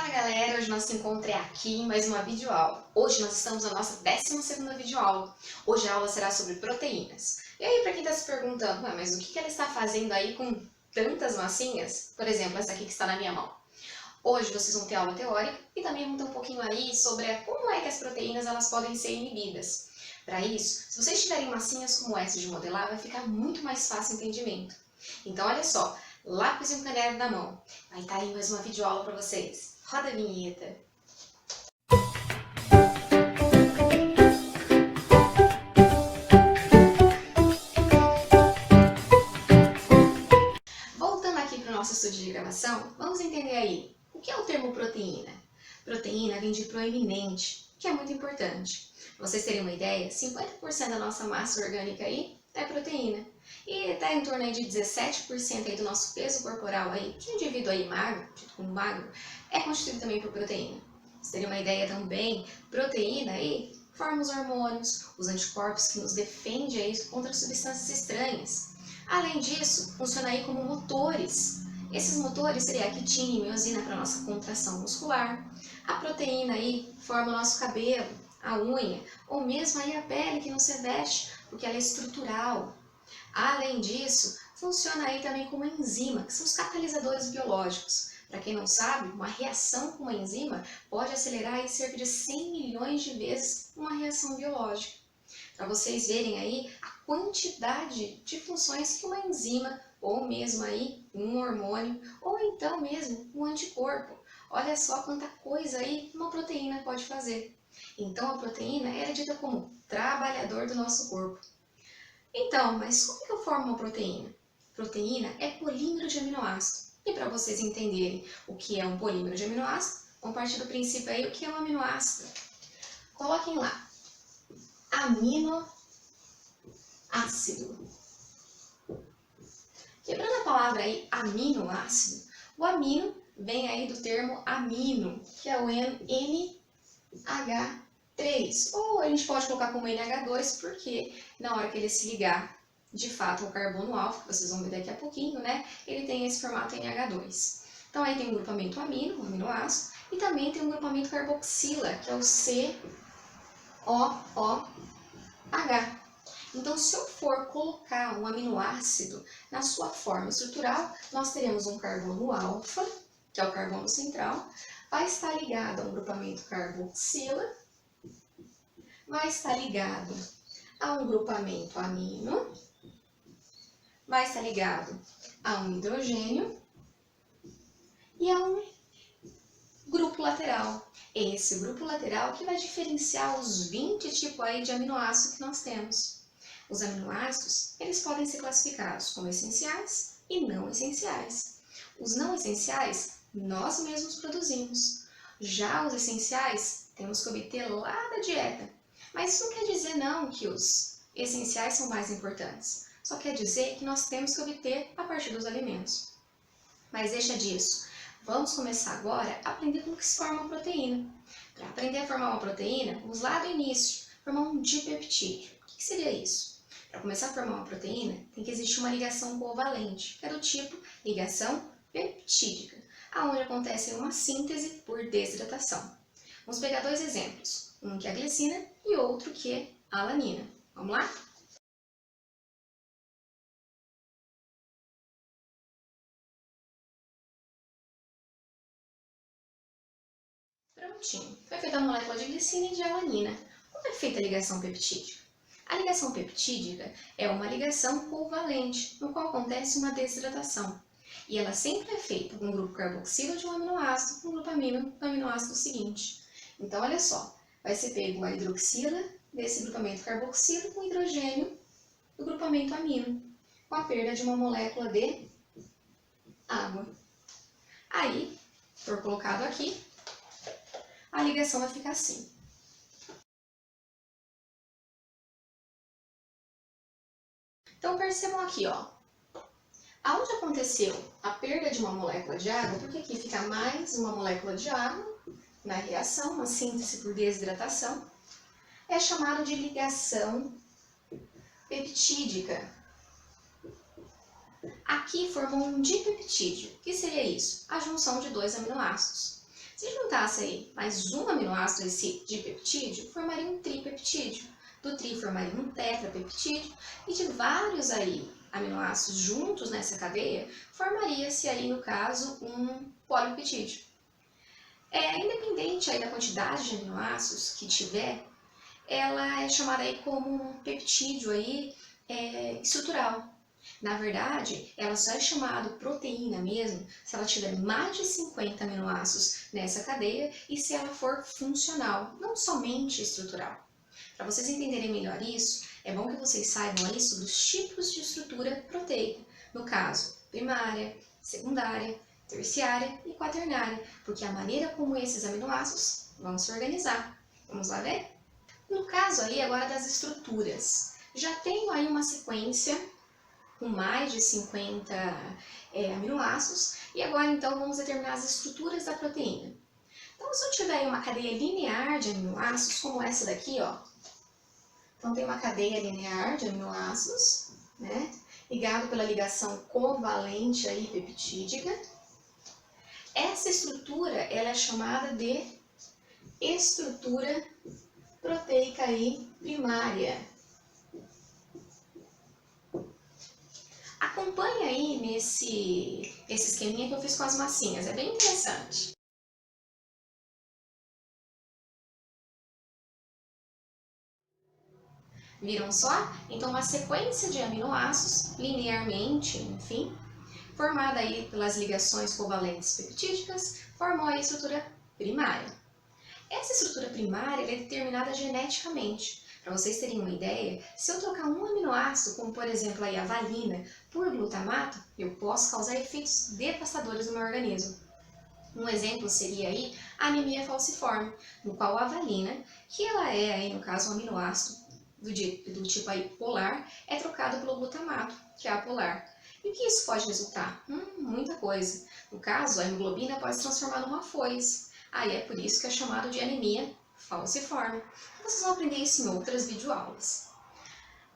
Fala galera, hoje nosso encontro é aqui em mais uma videoaula. Hoje nós estamos na nossa 12ª videoaula. Hoje a aula será sobre proteínas. E aí, para quem está se perguntando, mas o que ela está fazendo aí com tantas massinhas? Por exemplo, essa aqui que está na minha mão. Hoje vocês vão ter aula teórica e também vão ter um pouquinho aí sobre como é que as proteínas elas podem ser inibidas. Para isso, se vocês tiverem massinhas como essa de modelar, vai ficar muito mais fácil o entendimento. Então olha só, lápis e um caderno na mão. Vai estar aí mais uma videoaula para vocês. Roda a vinheta. Voltando aqui para o nosso estúdio de gravação, vamos entender aí o que é o termo proteína. Proteína vem de proeminente, que é muito importante. Pra vocês terem uma ideia, 50% da nossa massa orgânica aí é proteína. E está em torno aí de 17% aí do nosso peso corporal aí, que o indivíduo aí magro, dito como magro, é constituído também por proteína. Pra vocês terem uma ideia também, proteína aí forma os hormônios, os anticorpos que nos defendem aí contra substâncias estranhas. Além disso, funciona aí como motores. Esses motores seriam a quitina e miosina para a nossa contração muscular. A proteína aí forma o nosso cabelo, a unha, ou mesmo aí a pele que nos reveste, porque ela é estrutural. Além disso, funciona aí também como enzima, que são os catalisadores biológicos. Para quem não sabe, uma reação com uma enzima pode acelerar aí cerca de 100 milhões de vezes uma reação biológica. Para vocês verem aí a quantidade de funções que uma enzima, ou mesmo aí um hormônio, ou então mesmo um anticorpo. Olha só quanta coisa aí uma proteína pode fazer. Então a proteína é dita como trabalhador do nosso corpo. Então, mas como que eu formo uma proteína? Proteína é polímero de aminoácido. E para vocês entenderem o que é um polímero de aminoácido, vamos partir do princípio aí o que é um aminoácido. Coloquem lá, aminoácido. Quebrando a palavra aí aminoácido, o amino vem aí do termo amino, que é o NH3. Ou a gente pode colocar como NH2, porque na hora que ele se ligar de fato ao carbono alfa, que vocês vão ver daqui a pouquinho, né? Ele tem esse formato NH2. Então aí tem um grupamento amino, um aminoácido, e também tem um grupamento carboxila, que é o COOH. Então, se eu for colocar um aminoácido na sua forma estrutural, nós teremos um carbono alfa, que é o carbono central, vai estar ligado a um grupamento carboxila, vai estar ligado a um grupamento amino, vai estar ligado a um hidrogênio e a um grupo lateral. Esse grupo lateral que vai diferenciar os 20 tipos aí de aminoácidos que nós temos. Os aminoácidos, eles podem ser classificados como essenciais e não essenciais. Os não essenciais, nós mesmos produzimos. Já os essenciais, temos que obter lá da dieta. Mas isso não quer dizer não que os essenciais são mais importantes. Só quer dizer que nós temos que obter a partir dos alimentos. Mas deixa disso. Vamos começar agora a aprender como que se forma uma proteína. Para aprender a formar uma proteína, vamos lá do início, formar um dipeptídeo. O que seria isso? Para começar a formar uma proteína, tem que existir uma ligação covalente, que é do tipo ligação peptídica, onde acontece uma síntese por desidratação. Vamos pegar dois exemplos, um que é a glicina e outro que é a alanina. Vamos lá? Prontinho, foi feita a molécula de glicina e de alanina. Como é feita a ligação peptídica? A ligação peptídica é uma ligação covalente, no qual acontece uma desidratação. E ela sempre é feita com um grupo carboxilo de um aminoácido com um grupo amino do aminoácido seguinte. Então, olha só, vai ser pego a hidroxila desse grupamento carboxilo com hidrogênio do grupamento amino, com a perda de uma molécula de água. Aí, for colocado aqui, a ligação vai ficar assim. Então percebam aqui, ó, aonde aconteceu a perda de uma molécula de água, porque aqui fica mais uma molécula de água na reação, uma síntese por desidratação, é chamado de ligação peptídica. Aqui formou um dipeptídeo. O que seria isso? A junção de dois aminoácidos. Se juntasse aí mais um aminoácido, esse dipeptídeo, formaria um tripeptídeo. Do tri formaria um tetrapeptídeo e de vários aí aminoácidos juntos nessa cadeia, formaria-se aí no caso um polipeptídeo. Independente aí da quantidade de aminoácidos que tiver, ela é chamada aí como um peptídeo aí, estrutural. Na verdade, ela só é chamada proteína mesmo se ela tiver mais de 50 aminoácidos nessa cadeia e se ela for funcional, não somente estrutural. Para vocês entenderem melhor isso, é bom que vocês saibam aí sobre os tipos de estrutura proteica. No caso, primária, secundária, terciária e quaternária, porque é a maneira como esses aminoácidos vão se organizar. Vamos lá ver? No caso aí agora das estruturas, já tenho aí uma sequência com mais de 50 aminoácidos e agora então vamos determinar as estruturas da proteína. Então se eu tiver aí uma cadeia linear de aminoácidos, como essa daqui, ó, então tem uma cadeia linear de aminoácidos, né, ligado pela ligação covalente aí peptídica. Essa estrutura ela é chamada de estrutura proteica aí primária. Acompanha aí nesse esqueminha que eu fiz com as massinhas, é bem interessante. Viram só? Então uma sequência de aminoácidos, linearmente, enfim, formada aí pelas ligações covalentes peptídicas, formou a estrutura primária. Essa estrutura primária é determinada geneticamente. Para vocês terem uma ideia, se eu trocar um aminoácido, como por exemplo aí a valina, por glutamato, eu posso causar efeitos devastadores no meu organismo. Um exemplo seria aí a anemia falciforme, no qual a valina, que ela é aí no caso um aminoácido do tipo aí polar, é trocado pelo glutamato, que é apolar. E o que isso pode resultar? Muita coisa. No caso, a hemoglobina pode se transformar numa foice. Aí é por isso que é chamado de anemia falciforme. Vocês vão aprender isso em outras videoaulas.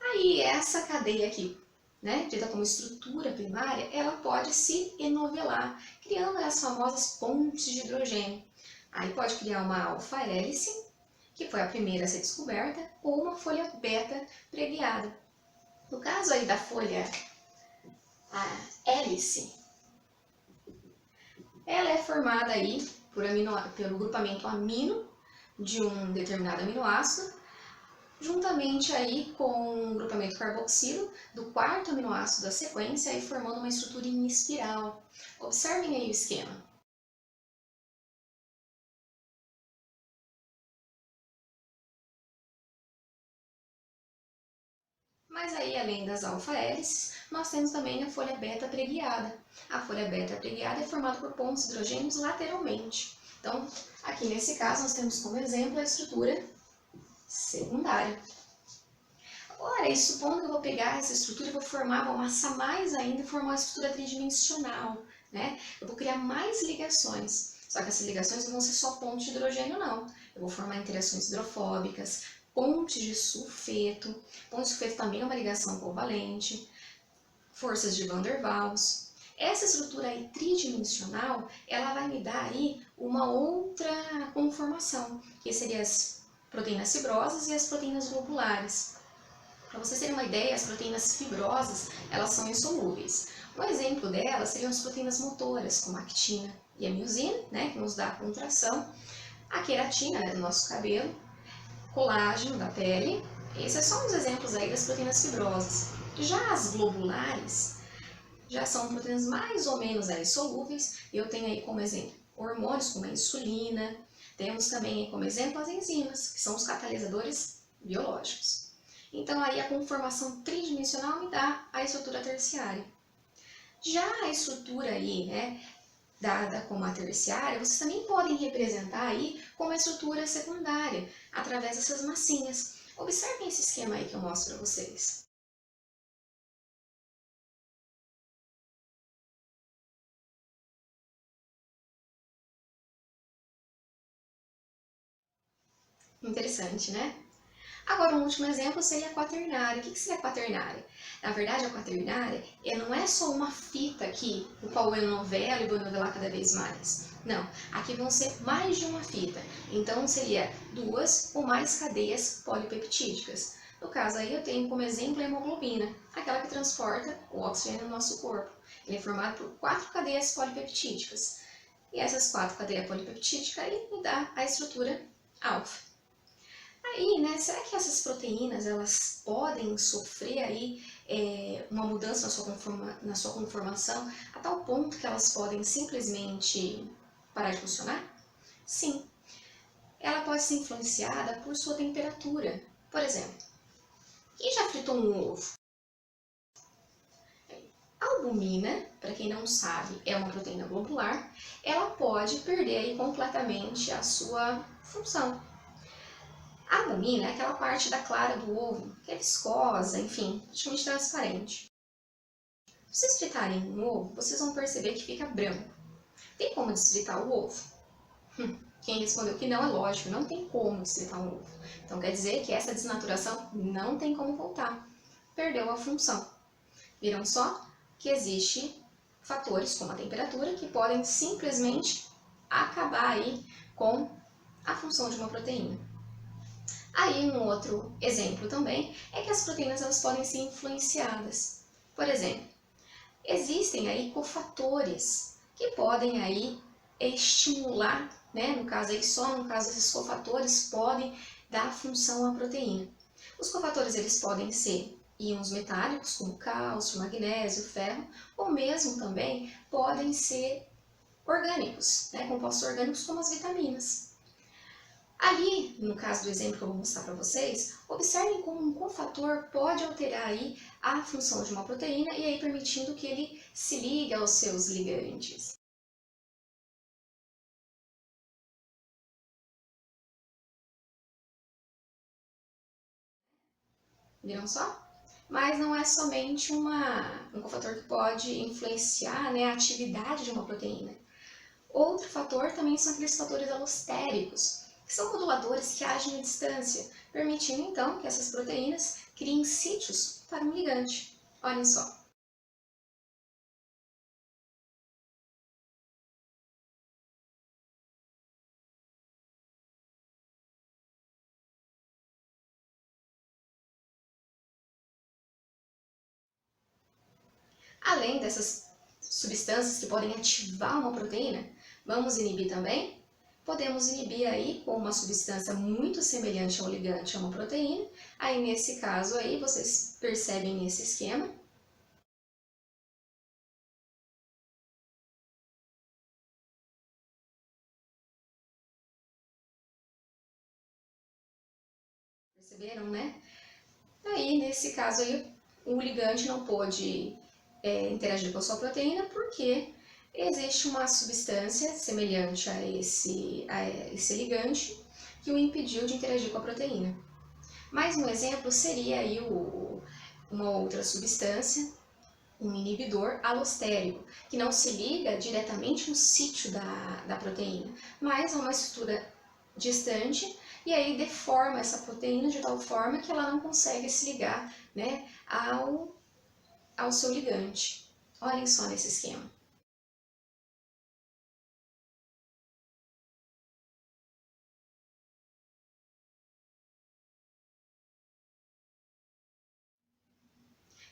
Aí essa cadeia aqui, né, dita como estrutura primária, ela pode se enovelar, criando as famosas pontes de hidrogênio. Aí pode criar uma alfa-hélice, que foi a primeira a ser descoberta, ou uma folha beta preguiada. No caso aí da folha hélice, ela é formada aí pelo grupamento amino de um determinado aminoácido, juntamente aí com o grupamento carboxilo do quarto aminoácido da sequência, aí formando uma estrutura em espiral. Observem aí o esquema. Mas aí, além das alfa-hélices, nós temos também a folha beta preguiada. A folha beta preguiada é formada por pontos de hidrogênios lateralmente. Então, aqui nesse caso, nós temos como exemplo a estrutura secundária. Agora, supondo que eu vou pegar essa estrutura e vou formar uma massa mais ainda, formar uma estrutura tridimensional, né? Eu vou criar mais ligações. Só que essas ligações não vão ser só pontos de hidrogênio, não. Eu vou formar interações hidrofóbicas, pontes de sulfeto. Ponte de sulfeto também é uma ligação covalente, forças de Van der Waals. Essa estrutura aí tridimensional, ela vai me dar aí uma outra conformação, que seriam as proteínas fibrosas e as proteínas globulares. Para vocês terem uma ideia, as proteínas fibrosas, elas são insolúveis. Um exemplo delas seriam as proteínas motoras, como a actina e a miosina, né, que nos dá a contração, a queratina, né, do nosso cabelo, colágeno da pele. Esses são uns exemplos aí das proteínas fibrosas. Já as globulares já são proteínas mais ou menos aí solúveis. Eu tenho aí como exemplo hormônios como a insulina. Temos também aí como exemplo as enzimas, que são os catalisadores biológicos. Então aí a conformação tridimensional me dá a estrutura terciária. Já a estrutura aí, né, dada como a terciária, vocês também podem representar aí como a estrutura secundária, através dessas massinhas. Observem esse esquema aí que eu mostro para vocês. Interessante, né? Agora, um último exemplo seria a quaternária. O que seria a quaternária? Na verdade, a quaternária não é só uma fita aqui, no qual eu novelo e vou novelar cada vez mais. Não, aqui vão ser mais de uma fita. Então, seria 2 ou mais cadeias polipeptídicas. No caso aí, eu tenho como exemplo a hemoglobina, aquela que transporta o oxigênio no nosso corpo. Ele é formado por 4 cadeias polipeptídicas. E essas 4 cadeias polipeptídicas aí me dá a estrutura alfa. Aí, né, será que essas proteínas elas podem sofrer aí uma mudança na sua conformação a tal ponto que elas podem simplesmente parar de funcionar? Sim, ela pode ser influenciada por sua temperatura. Por exemplo, quem já fritou um ovo? A albumina, para quem não sabe, é uma proteína globular, ela pode perder aí completamente a sua função. A albumina é aquela parte da clara do ovo, que é viscosa, enfim, praticamente transparente. Se vocês fritarem um ovo, vocês vão perceber que fica branco. Tem como desfritar o ovo? Quem respondeu que não é lógico, não tem como desfritar um ovo. Então quer dizer que essa desnaturação não tem como voltar. Perdeu a função. Viram só que existe fatores como a temperatura que podem simplesmente acabar aí com a função de uma proteína. Aí um outro exemplo também é que as proteínas elas podem ser influenciadas. Por exemplo, existem aí cofatores que podem aí estimular, né? No caso aí só no caso esses cofatores podem dar função à proteína. Os cofatores eles podem ser íons metálicos como cálcio, magnésio, ferro, ou mesmo também podem ser orgânicos, né? Compostos orgânicos como as vitaminas. Ali, no caso do exemplo que eu vou mostrar para vocês, observem como um cofator pode alterar aí a função de uma proteína e aí permitindo que ele se ligue aos seus ligandes. Viram só? Mas não é somente um cofator que pode influenciar, né, a atividade de uma proteína. Outro fator também são aqueles fatores alostéricos, que são moduladores que agem à distância, permitindo então que essas proteínas criem sítios para um ligante. Olhem só. Além dessas substâncias que podem ativar uma proteína, vamos inibir também? Podemos inibir aí com uma substância muito semelhante ao ligante a uma proteína. Aí nesse caso aí, vocês percebem nesse esquema. Perceberam, né? Aí nesse caso aí, o ligante não pôde interagir com a sua proteína porque existe uma substância semelhante a esse ligante que o impediu de interagir com a proteína. Mais um exemplo seria aí uma outra substância, um inibidor alostérico, que não se liga diretamente no sítio da proteína, mas a uma estrutura distante e aí deforma essa proteína de tal forma que ela não consegue se ligar, né, ao seu ligante. Olhem só nesse esquema.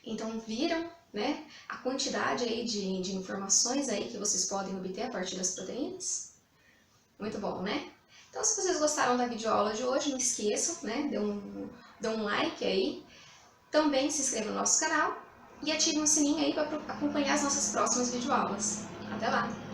Então viram, né, a quantidade aí de informações aí que vocês podem obter a partir das proteínas? Muito bom, né? Então se vocês gostaram da videoaula de hoje, não esqueçam, né, dê um like aí, também se inscreva no nosso canal e ative o sininho aí para acompanhar as nossas próximas videoaulas. Até lá!